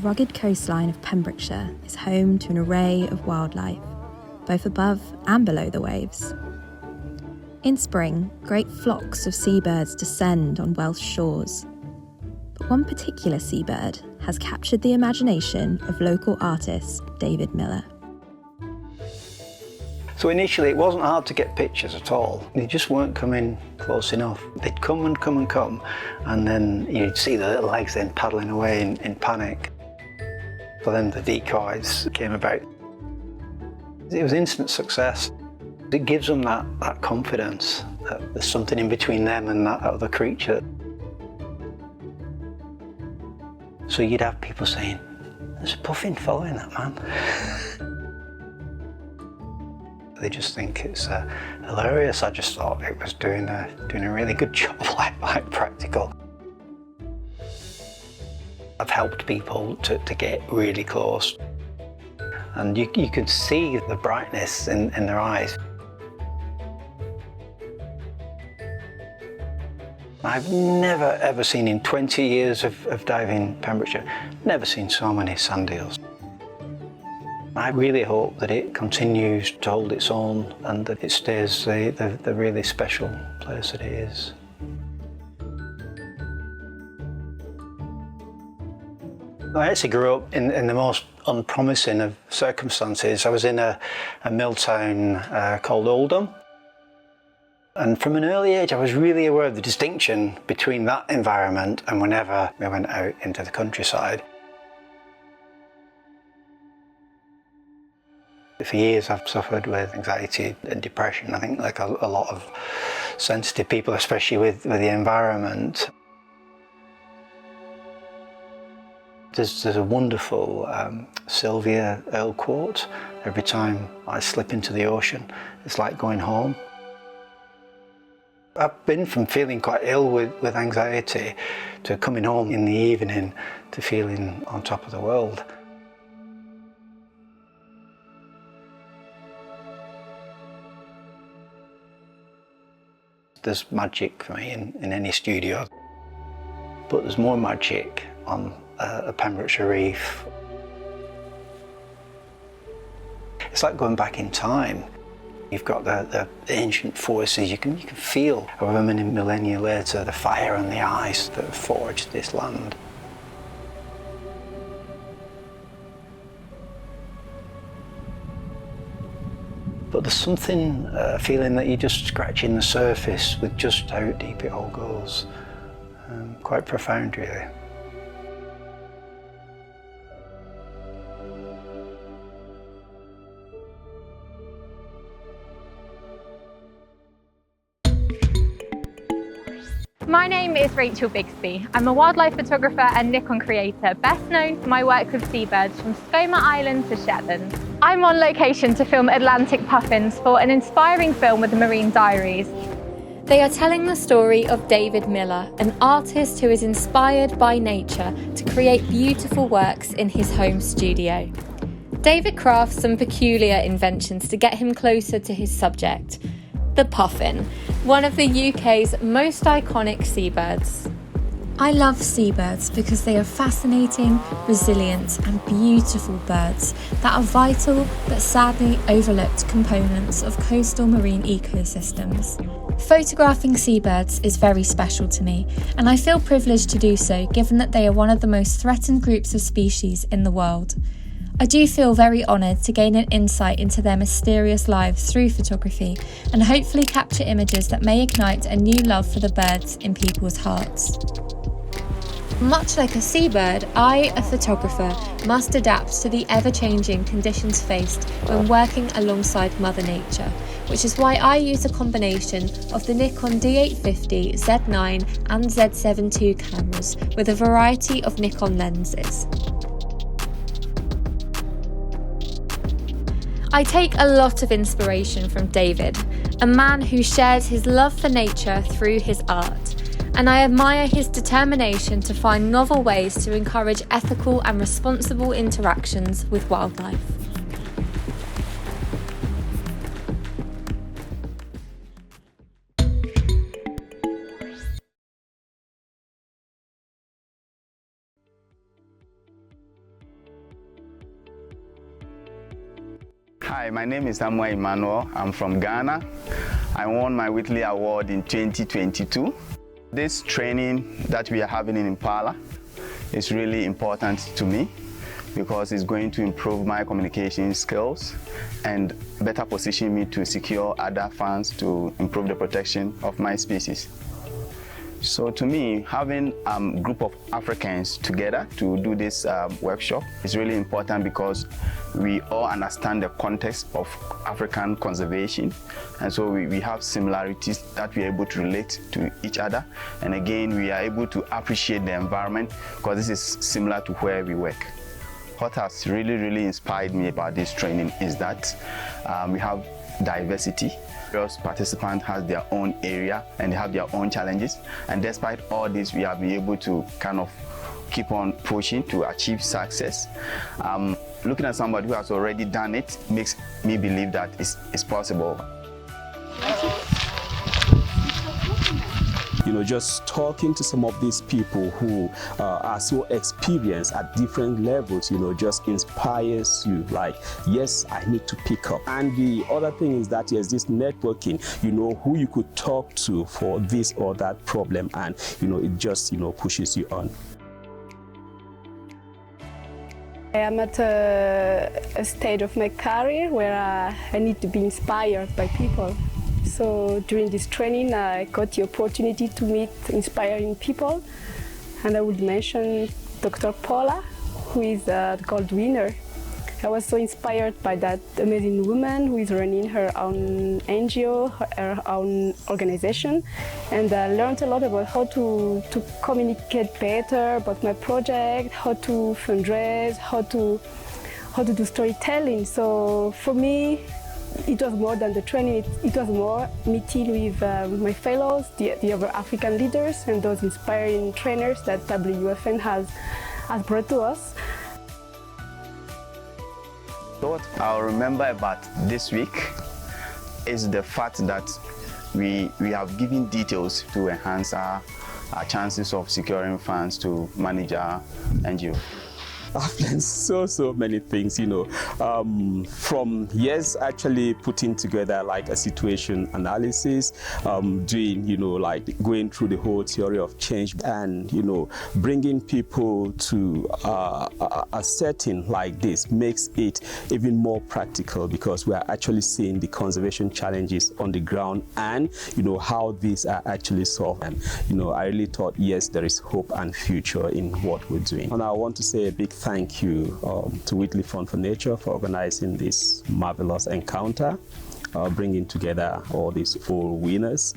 rugged coastline of Pembrokeshire is home to an array of wildlife, both above and below the waves. In spring, great flocks of seabirds descend on Welsh shores. But one particular seabird has captured the imagination of local artist David Miller. So initially it wasn't hard to get pictures at all. They just weren't coming close enough. They'd come and come and come, and then you'd see the little legs then paddling away in panic. So then the decoys came about. It was instant success. It gives them that confidence that there's something in between them and that other creature. So you'd have people saying, "There's a puffin following that man." They just think it's hilarious. I just thought it was doing a really good job, like practical. I've helped people to get really close, and you could see the brightness in their eyes. I've never ever seen, in 20 years of diving Pembrokeshire, never seen so many sand eels. I really hope that it continues to hold its own and that it stays the really special place that it is. I actually grew up in the most unpromising of circumstances. I was in a mill town called Oldham. And from an early age, I was really aware of the distinction between that environment and whenever we went out into the countryside. For years I've suffered with anxiety and depression. I think like a lot of sensitive people, especially with the environment. There's a wonderful Sylvia Earle quote: "Every time I slip into the ocean, it's like going home." I've been from feeling quite ill with anxiety to coming home in the evening to feeling on top of the world. There's magic for me in any studio, but there's more magic on a Pembrokeshire reef. It's like going back in time. You've got the ancient forces. You can feel, however many millennia later, the fire and the ice that have forged this land. But there's something, a feeling that you're just scratching the surface with just how deep it all goes. Quite profound, really. My name is Rachel Bigsby. I'm a wildlife photographer and Nikon creator, best known for my work with seabirds from Skomer Island to Shetland. I'm on location to film Atlantic puffins for an inspiring film with the Marine Diaries. They are telling the story of David Miller, an artist who is inspired by nature to create beautiful works in his home studio. David crafts some peculiar inventions to get him closer to his subject, the puffin, one of the UK's most iconic seabirds. I love seabirds because they are fascinating, resilient and beautiful birds that are vital but sadly overlooked components of coastal marine ecosystems. Photographing seabirds is very special to me, and I feel privileged to do so given that they are one of the most threatened groups of species in the world. I do feel very honoured to gain an insight into their mysterious lives through photography and hopefully capture images that may ignite a new love for the birds in people's hearts. Much like a seabird, I, a photographer, must adapt to the ever-changing conditions faced when working alongside Mother Nature, which is why I use a combination of the Nikon D850, Z9 and Z7 II cameras with a variety of Nikon lenses. I take a lot of inspiration from David, a man who shares his love for nature through his art, and I admire his determination to find novel ways to encourage ethical and responsible interactions with wildlife. Hi, my name is Emmanuel. I'm from Ghana. I won my Whitley Award in 2022. This training that we are having in Impala is really important to me because it's going to improve my communication skills and better position me to secure other funds to improve the protection of my species. So to me, having a group of Africans together to do this workshop is really important because we all understand the context of African conservation, and so we have similarities that we are able to relate to each other, and again we are able to appreciate the environment because this is similar to where we work. What has really inspired me about this training is that we have diversity. Various participants have their own area and they have their own challenges, and despite all this we have been able to kind of keep on pushing to achieve success. Looking at somebody who has already done it makes me believe that it's possible. You know, just talking to some of these people who are so experienced at different levels, you know, just inspires you like, yes, I need to pick up. And the other thing is that there's this networking, you know, who you could talk to for this or that problem, and, you know, it just, you know, pushes you on. I am at a stage of my career where I need to be inspired by people. So during this training, I got the opportunity to meet inspiring people, and I would mention Dr. Paula, who is the gold winner. I was so inspired by that amazing woman who is running her own NGO, her own organization, and I learned a lot about how to communicate better about my project, how to fundraise, how to do storytelling. So for me, it was more than the training, it was more meeting with my fellows, the other African leaders, and those inspiring trainers that WFN has brought to us. What I'll remember about this week is the fact that we have given details to enhance our chances of securing funds to manage our NGO. I've learned so many things, you know, from actually putting together like a situation analysis, doing, you know, like going through the whole theory of change, and, you know, bringing people to a setting like this makes it even more practical because we are actually seeing the conservation challenges on the ground and, you know, how these are actually solved. And, you know, I really thought, yes, there is hope and future in what we're doing. And I want to say a big thank you to Whitley Fund for Nature for organizing this marvelous encounter, bringing together all these 4 winners.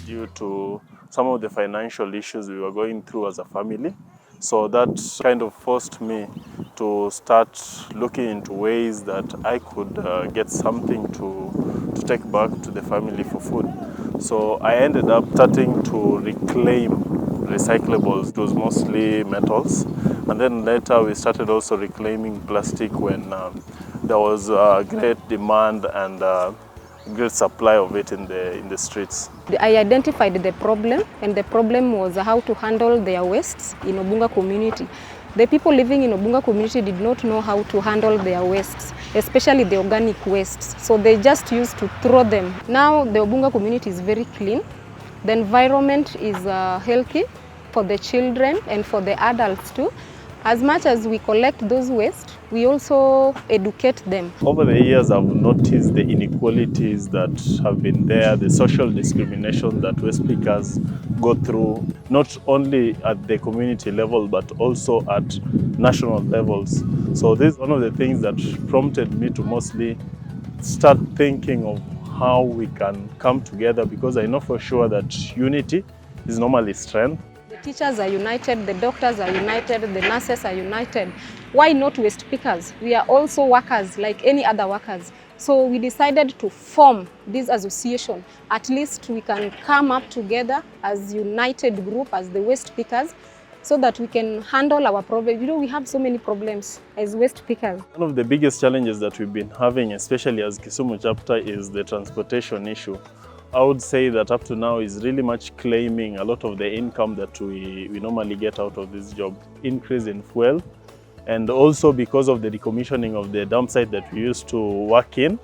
Due to some of the financial issues we were going through as a family. So that kind of forced me to start looking into ways that I could get something to take back to the family for food. So I ended up starting to reclaim recyclables. It was mostly metals. And then later we started also reclaiming plastic when there was a great demand and great supply of it in the streets. I identified the problem, and the problem was how to handle their wastes in Obunga community. The people living in Obunga community did not know how to handle their wastes, especially the organic wastes. So they just used to throw them. Now the Obunga community is very clean. The environment is healthy for the children and for the adults too. As much as we collect those wastes, we also educate them. Over the years, I've noticed the inequalities that have been there, the social discrimination that waste pickers go through, not only at the community level, but also at national levels. So this is one of the things that prompted me to mostly start thinking of how we can come together, because I know for sure that unity is normally strength. The teachers are united, the doctors are united, the nurses are united. Why not waste pickers? We are also workers like any other workers. So we decided to form this association. At least we can come up together as united group, as the waste pickers, so that we can handle our problems. You know, we have so many problems as waste pickers. One of the biggest challenges that we've been having, especially as Kisumu chapter, is the transportation issue. I would say that up to now is really much claiming a lot of the income that we normally get out of this job. Increase in fuel, and also because of the decommissioning of the dump site that we used to work in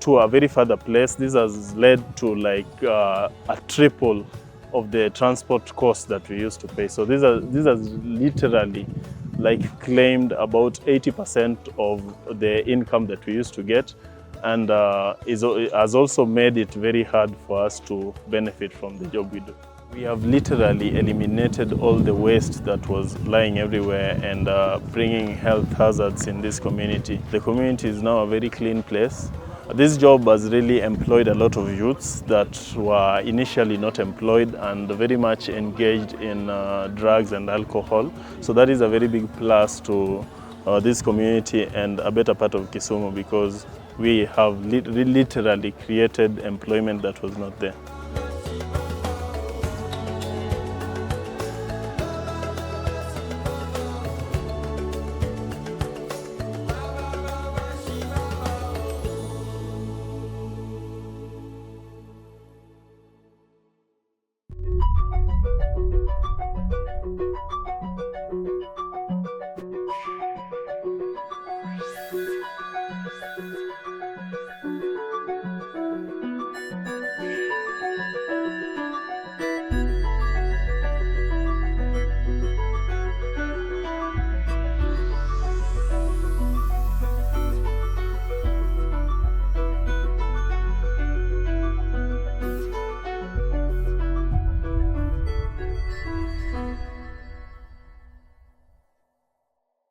to a very further place, this has led to like a triple of the transport costs that we used to pay. So this has literally like claimed about 80% of the income that we used to get, and has also made it very hard for us to benefit from the job we do. We have literally eliminated all the waste that was lying everywhere and bringing health hazards in this community. The community is now a very clean place. This job has really employed a lot of youths that were initially not employed and very much engaged in drugs and alcohol. So that is a very big plus to this community and a better part of Kisumu, because we have literally created employment that was not there.